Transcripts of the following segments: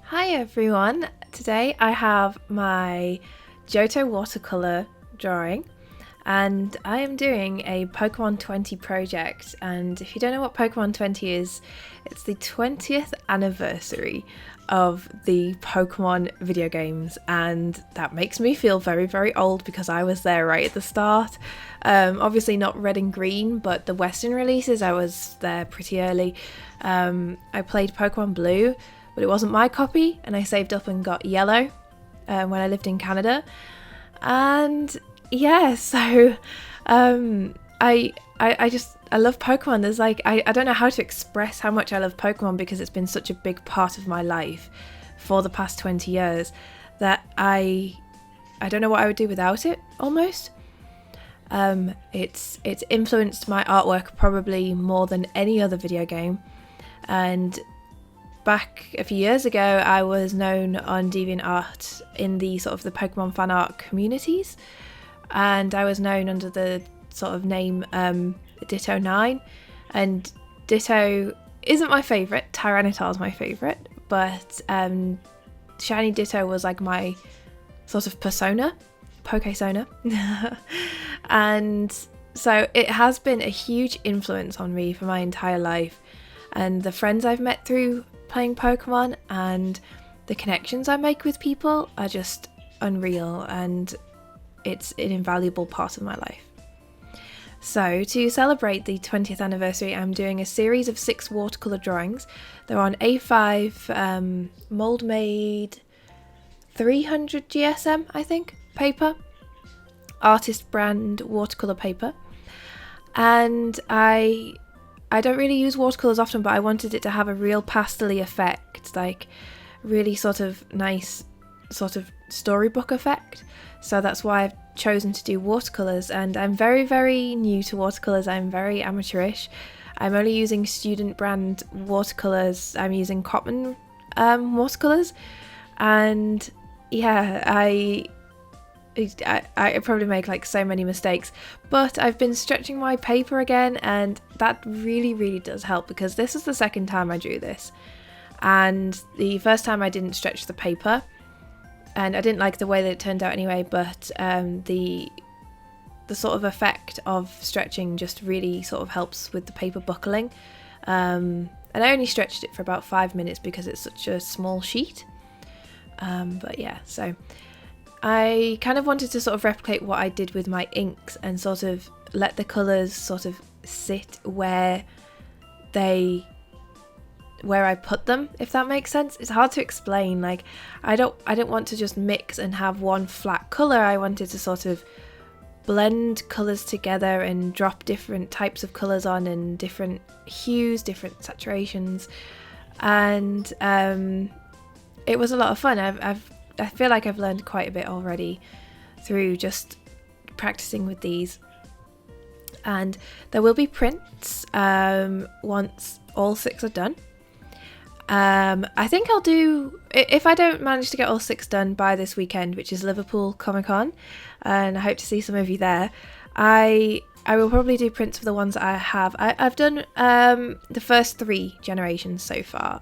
Hi everyone, today I have my JOHTO watercolour drawing and I am doing a Pokémon 20 project, and if you don't know what Pokémon 20 is, it's the 20th anniversary of the Pokémon video games, and that makes me feel very, very old because I was there right at the start. Obviously not red and green, but the Western releases I was there pretty early. I played Pokémon Blue, but it wasn't my copy, and I saved up and got Yellow when I lived in Canada. And yeah, so I love Pokemon. There's like I don't know how to express how much I love Pokemon because it's been such a big part of my life for the past 20 years that I don't know what I would do without it almost. It's influenced my artwork probably more than any other video game. And back a few years ago, I was known on DeviantArt in the sort of the Pokemon fan art communities, and I was known under the sort of name Ditto 9, and Ditto isn't my favourite, Tyranitar's my favourite, but Shiny Ditto was like my sort of persona, Pokesona. And so it has been a huge influence on me for my entire life, and the friends I've met through playing Pokemon and the connections I make with people are just unreal, and it's an invaluable part of my life. So to celebrate the 20th anniversary, I'm doing a series of 6 watercolour drawings. They're on A5 mould made 300 GSM, I think, paper, artist brand watercolour paper. And I don't really use watercolours often, but I wanted it to have a real pastel-y effect, like really sort of nice sort of storybook effect. So that's why I've chosen to do watercolours, and I'm very, very new to watercolours. I'm very amateurish. I'm only using student brand watercolours. I'm using Cotman watercolours, and yeah, I probably make like so many mistakes, but I've been stretching my paper again, and that really, really does help because this is the second time I drew this, and the first time I didn't stretch the paper and I didn't like the way that it turned out anyway, but the sort of effect of stretching just really sort of helps with the paper buckling, and I only stretched it for about 5 minutes because it's such a small sheet, but yeah, so I kind of wanted to sort of replicate what I did with my inks and sort of let the colours sort of sit where I put them, if that makes sense. It's hard to explain. Like I don't want to just mix and have one flat colour. I wanted to sort of blend colours together and drop different types of colours on and different hues, different saturations, and it was a lot of fun. I feel like I've learned quite a bit already through just practicing with these, and there will be prints once all 6 are done. I think I'll do, if I don't manage to get all 6 done by this weekend, which is Liverpool Comic Con, and I hope to see some of you there, I will probably do prints for the ones that I have. I've done the first 3 generations so far,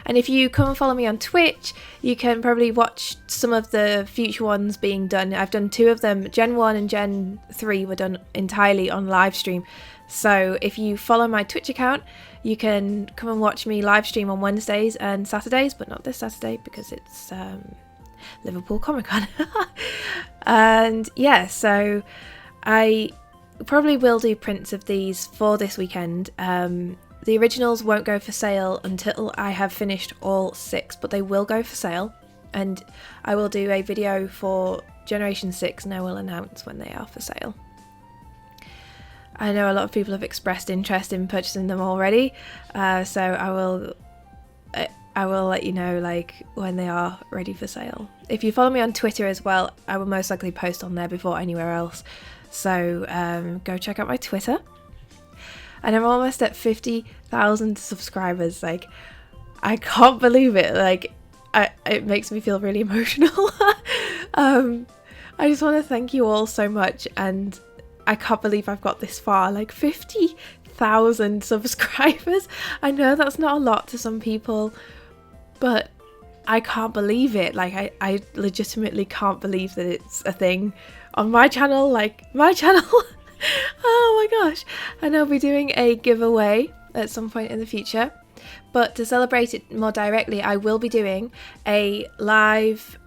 and if you come and follow me on Twitch, you can probably watch some of the future ones being done. I've done 2 of them. Gen 1 and Gen 3 were done entirely on live stream. So if you follow my Twitch account, you can come and watch me live stream on Wednesdays and Saturdays, but not this Saturday because it's Liverpool Comic Con. And yeah, so I probably will do prints of these for this weekend. The originals won't go for sale until I have finished all 6, but they will go for sale, and I will do a video for Generation 6 and I will announce when they are for sale. I know a lot of people have expressed interest in purchasing them already, so I will let you know like when they are ready for sale. If you follow me on Twitter as well, I will most likely post on there before anywhere else, so go check out my Twitter. And I'm almost at 50,000 subscribers. Like, I can't believe it. Like, it makes me feel really emotional. I just want to thank you all so much, and I can't believe I've got this far. Like 50,000 subscribers. I know that's not a lot to some people, but I can't believe it. Like, I legitimately can't believe that it's a thing on my channel, like my channel. Oh my gosh. And I'll be doing a giveaway at some point in the future. But to celebrate it more directly, I will be doing a live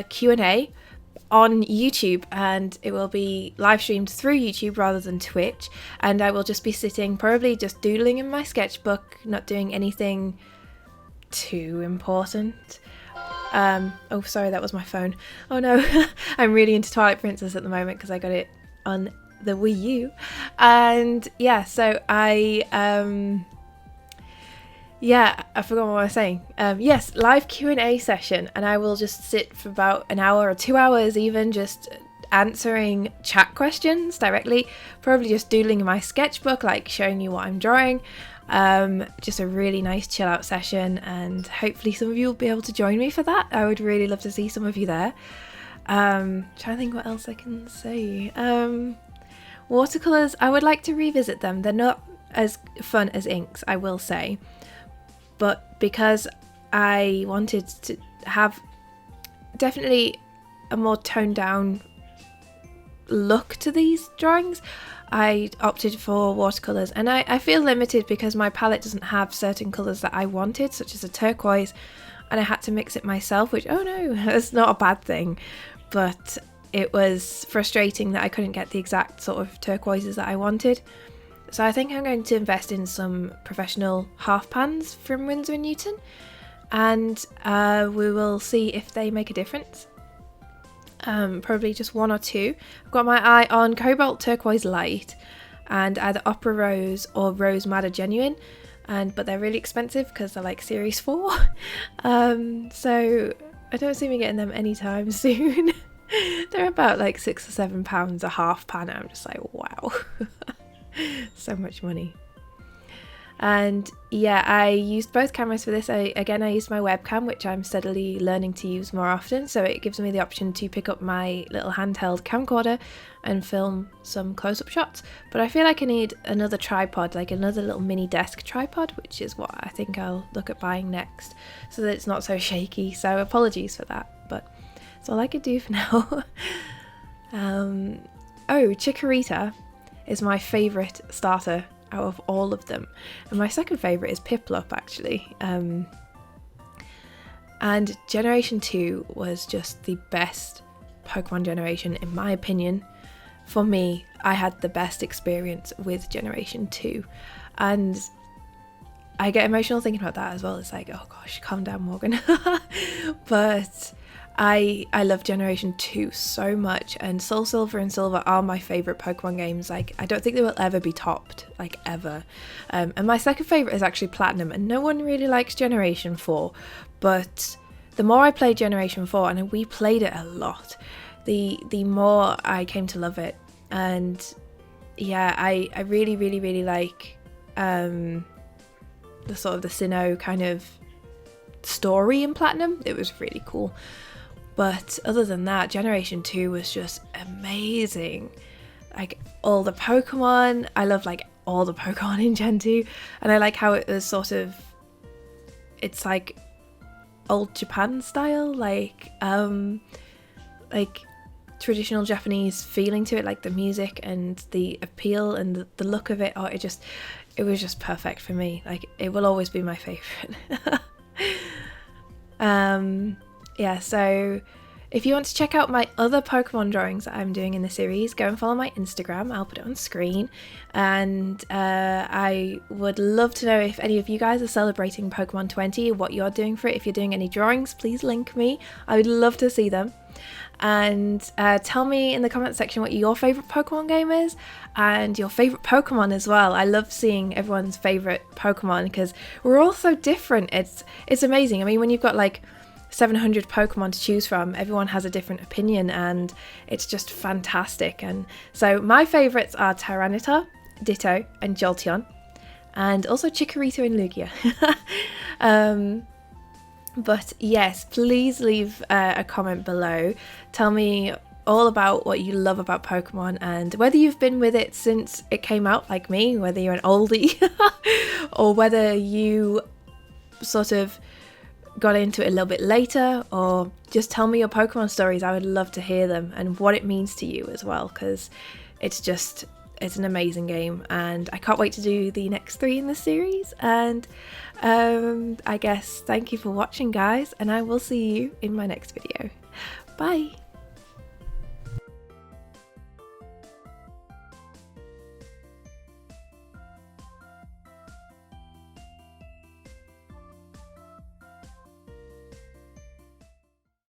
Q&A on YouTube, and it will be live streamed through YouTube rather than Twitch, and I will just be sitting, probably just doodling in my sketchbook, not doing anything too important. Oh sorry, that was my phone. Oh no. I'm really into Twilight Princess at the moment because I got it on the Wii U, and yeah, so I forgot what I was saying. Yes, live Q&A session, and I will just sit for about an hour or 2 hours even, just answering chat questions directly, probably just doodling in my sketchbook, like showing you what I'm drawing. Just a really nice chill out session, and hopefully some of you will be able to join me for that. I would really love to see some of you there. Trying to think what else I can say. Watercolours, I would like to revisit them. They're not as fun as inks, I will say. But because I wanted to have definitely a more toned down look to these drawings, I opted for watercolours, and I feel limited because my palette doesn't have certain colours that I wanted, such as a turquoise, and I had to mix it myself, which, oh no, that's not a bad thing, but it was frustrating that I couldn't get the exact sort of turquoises that I wanted. So I think I'm going to invest in some professional half pans from W&Newton, and we will see if they make a difference. Probably just one or two. I've got my eye on Cobalt Turquoise Light and either Opera Rose or Rose Madder Genuine, but they're really expensive because they're like Series 4. So I don't see me getting them anytime soon. They're about like £6 or £7 a half pan. I'm just like, wow. So much money. And yeah, I used both cameras for this. I used my webcam, which I'm steadily learning to use more often, so it gives me the option to pick up my little handheld camcorder and film some close-up shots. But I feel like I need another tripod, like another little mini desk tripod, which is what I think I'll look at buying next, so that it's not so shaky. So apologies for that, but that's all I could do for now. Oh, Chikorita is my favourite starter out of all of them, and my second favourite is Piplup, actually. And Generation 2 was just the best Pokemon generation, in my opinion. For me, I had the best experience with Generation 2, and I get emotional thinking about that as well. It's like, oh gosh, calm down, Morgan. But I love Generation 2 so much, and Soul Silver and Silver are my favourite Pokemon games. Like, I don't think they will ever be topped, like, ever. And my second favourite is actually Platinum, and no one really likes Generation 4, but the more I played Generation 4, and we played it a lot, the more I came to love it. And yeah, I really, really, really like the sort of the Sinnoh kind of story in Platinum. It was really cool. But other than that, Generation 2 was just amazing. Like, all the Pokemon, I love like all the Pokemon in Gen 2, and I like how it was sort of, it's like old Japan style, like traditional Japanese feeling to it, like the music and the appeal and the look of it. Oh, it was just perfect for me. Like, it will always be my favorite. Yeah, so if you want to check out my other Pokemon drawings that I'm doing in the series, go and follow my Instagram. I'll put it on screen. And I would love to know if any of you guys are celebrating Pokemon 20, what you're doing for it. If you're doing any drawings, please link me. I would love to see them. And tell me in the comment section what your favourite Pokemon game is, and your favourite Pokemon as well. I love seeing everyone's favourite Pokemon because we're all so different. It's amazing. I mean, when you've got like 700 Pokemon to choose from, everyone has a different opinion, and it's just fantastic. And so my favourites are Tyranitar, Ditto, and Jolteon, and also Chikorita and Lugia. But yes, please leave a comment below. Tell me all about what you love about Pokemon, and whether you've been with it since it came out like me, whether you're an oldie, or whether you sort of got into it a little bit later, or just tell me your Pokemon stories. I would love to hear them and what it means to you as well, because it's an amazing game, and I can't wait to do the next 3 in the series. And I guess thank you for watching, guys, and I will see you in my next video. Bye.